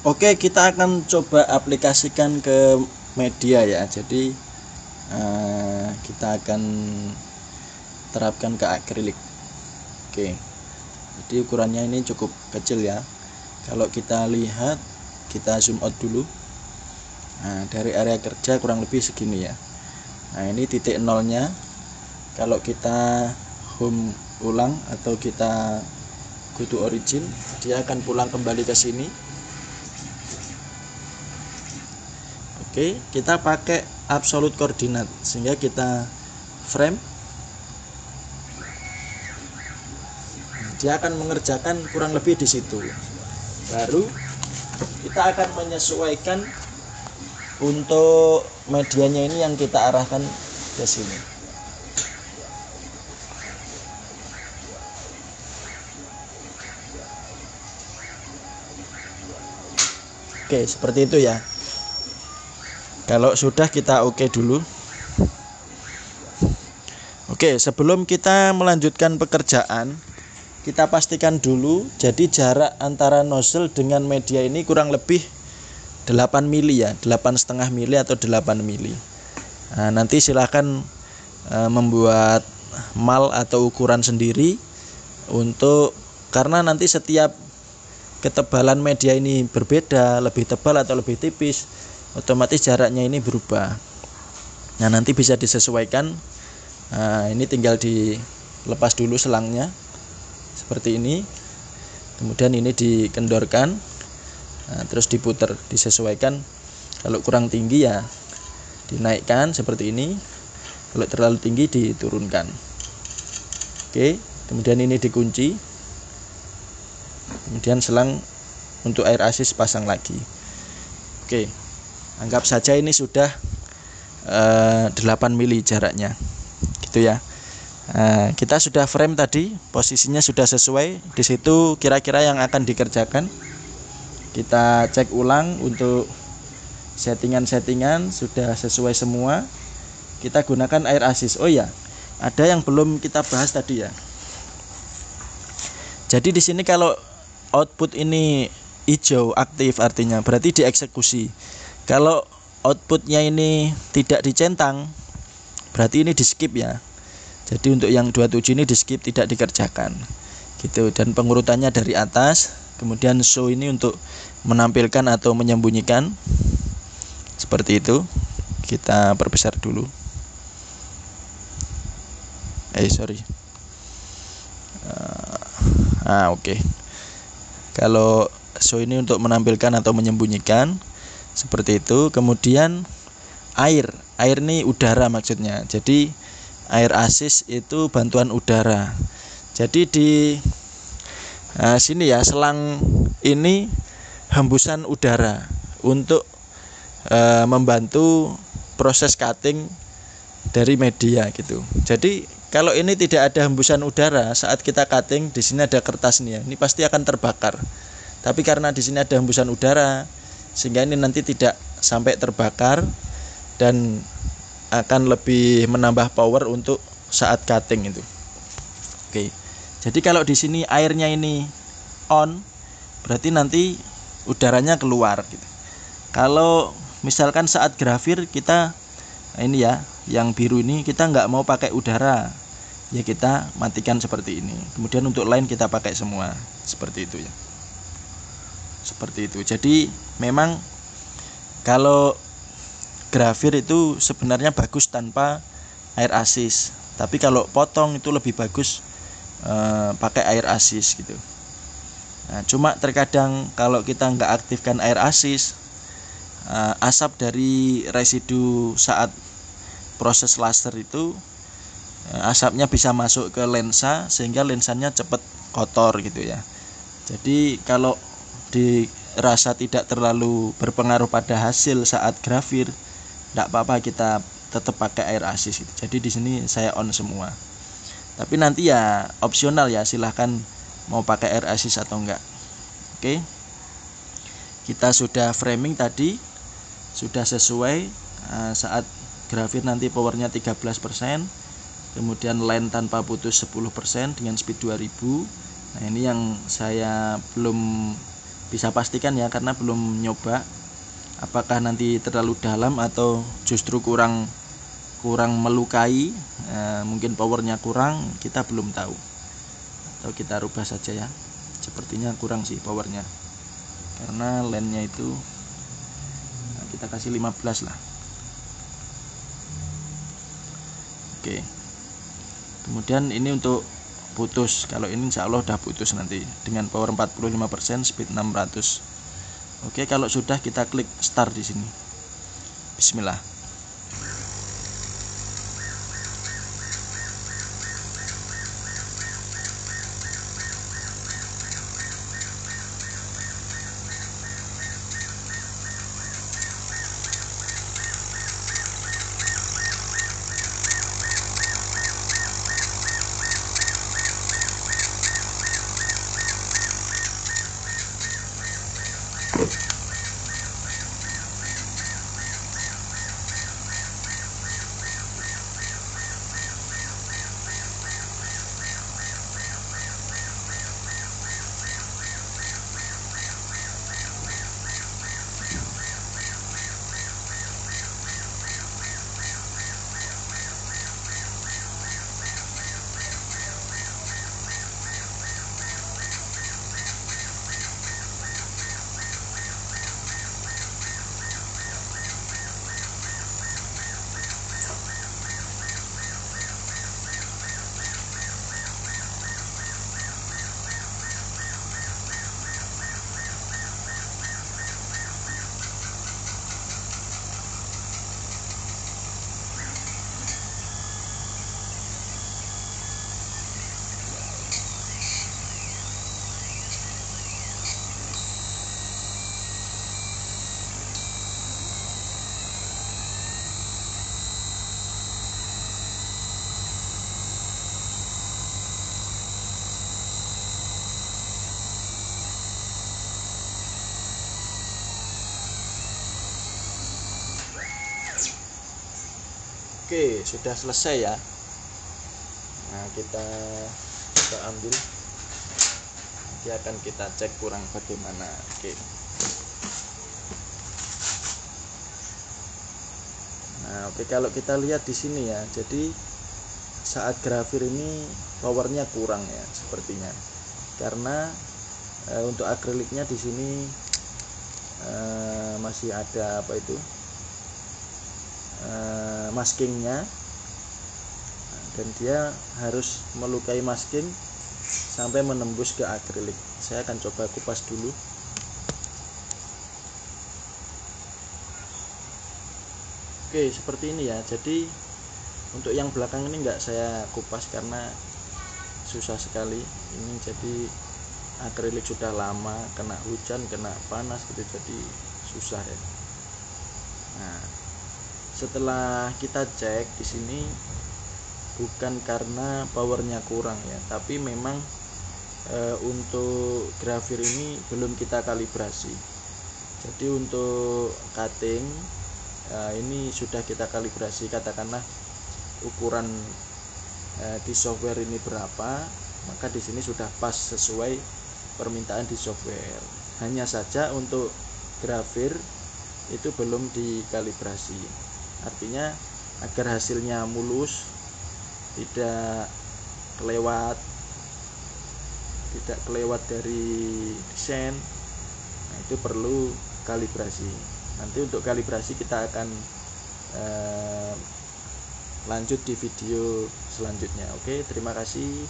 Oke, kita akan coba aplikasikan ke media ya. Jadi kita akan terapkan ke akrilik. Oke, jadi ukurannya ini cukup kecil ya. Kalau kita lihat, kita zoom out dulu. Nah, dari area kerja kurang lebih segini ya. Nah, ini titik nolnya. Kalau kita home ulang atau kita go to origin, dia akan pulang kembali ke sini. Oke, kita pakai absolute coordinate sehingga kita frame. Dia akan mengerjakan kurang lebih di situ. Baru kita akan menyesuaikan untuk medianya ini yang kita arahkan ke sini. Oke, seperti itu ya. Kalau sudah, kita oke dulu. Oke, sebelum kita melanjutkan pekerjaan, kita pastikan dulu jadi jarak antara nozzle dengan media ini kurang lebih 8 mili ya, 8,5 mili atau 8 mili. Nah, nanti silahkan membuat mal atau ukuran sendiri karena nanti setiap ketebalan media ini berbeda, lebih tebal atau lebih tipis, otomatis jaraknya ini berubah. Nah, nanti bisa disesuaikan. Nah, ini tinggal dilepas dulu selangnya seperti ini, kemudian ini dikendorkan, nah, terus diputar, disesuaikan. Kalau kurang tinggi ya dinaikkan seperti ini, kalau terlalu tinggi diturunkan. Oke, kemudian ini dikunci, kemudian selang untuk air asis pasang lagi. Oke, anggap saja ini sudah 8 mili jaraknya gitu ya. Kita sudah frame tadi, posisinya sudah sesuai. Di situ kira-kira yang akan dikerjakan. Kita cek ulang untuk settingan sudah sesuai semua. Kita gunakan air asis. Oh ya, ada yang belum kita bahas tadi ya. Jadi di sini kalau output ini hijau aktif artinya berarti dieksekusi. Kalau outputnya ini tidak dicentang berarti ini di skip ya. Jadi untuk yang 27 ini di skip, tidak dikerjakan gitu. Dan pengurutannya dari atas, kemudian show ini untuk menampilkan atau menyembunyikan seperti itu. Kita perbesar dulu. Oke. Kalau show ini untuk menampilkan atau menyembunyikan seperti itu. Kemudian air ini udara maksudnya. Jadi air asis itu bantuan udara. Jadi di sini ya, selang ini hembusan udara untuk membantu proses cutting dari media gitu. Jadi kalau ini tidak ada hembusan udara saat kita cutting, di sini ada kertas nih ya, ini pasti akan terbakar. Tapi karena di sini ada hembusan udara, sehingga ini nanti tidak sampai terbakar dan akan lebih menambah power untuk saat cutting itu. Oke. Jadi kalau di sini airnya ini on, berarti nanti udaranya keluar gitu. Kalau misalkan saat grafir kita ini ya, yang biru ini kita nggak mau pakai udara, ya kita matikan seperti ini. Kemudian untuk line kita pakai semua seperti itu ya. Seperti itu. Jadi memang kalau grafir itu sebenarnya bagus tanpa air asis, tapi kalau potong itu lebih bagus pakai air asis gitu. Nah, cuma terkadang kalau kita nggak aktifkan air asis, asap dari residu saat proses laser itu asapnya bisa masuk ke lensa sehingga lensanya cepat kotor gitu ya. Jadi kalau dirasa tidak terlalu berpengaruh pada hasil saat grafir, tidak apa-apa, kita tetap pakai air asis gitu. Jadi di sini saya on semua. Tapi nanti ya opsional ya, silahkan mau pakai air asis atau enggak. Oke. Kita sudah framing tadi, sudah sesuai. Saat grafir nanti powernya 13%, kemudian line tanpa putus 10% dengan speed 2000. Nah, ini yang saya belum bisa pastikan ya, karena belum nyoba apakah nanti terlalu dalam atau justru kurang melukai. Mungkin powernya kurang, kita belum tahu, atau kita rubah saja ya. Sepertinya kurang sih powernya, karena lensnya itu kita kasih 15 lah. Oke, kemudian ini untuk putus. Kalau ini insya Allah udah putus nanti dengan power 45%, speed 600. Oke, kalau sudah kita klik start di sini. Bismillah. Oke, sudah selesai ya. Nah, kita ambil, nanti akan kita cek kurang bagaimana. Oke. Nah, oke, kalau kita lihat di sini ya, jadi saat grafir ini powernya kurang ya sepertinya, karena untuk akriliknya di sini masih ada apa itu maskingnya, dan dia harus melukai masking sampai menembus ke akrilik. Saya akan coba kupas dulu. Oke, seperti ini ya. Jadi untuk yang belakang ini enggak saya kupas karena susah sekali ini, jadi akrilik sudah lama kena hujan, kena panas gitu, jadi susah ya. Nah, setelah kita cek di sini bukan karena powernya kurang ya, tapi memang untuk grafir ini belum kita kalibrasi. Jadi untuk cutting ini sudah kita kalibrasi, katakanlah ukuran di software ini berapa, maka di sini sudah pas sesuai permintaan di software. Hanya saja untuk grafir itu belum dikalibrasi. Artinya agar hasilnya mulus, tidak kelewat dari desain, nah itu perlu kalibrasi. Nanti untuk kalibrasi kita akan lanjut di video selanjutnya. Oke, terima kasih.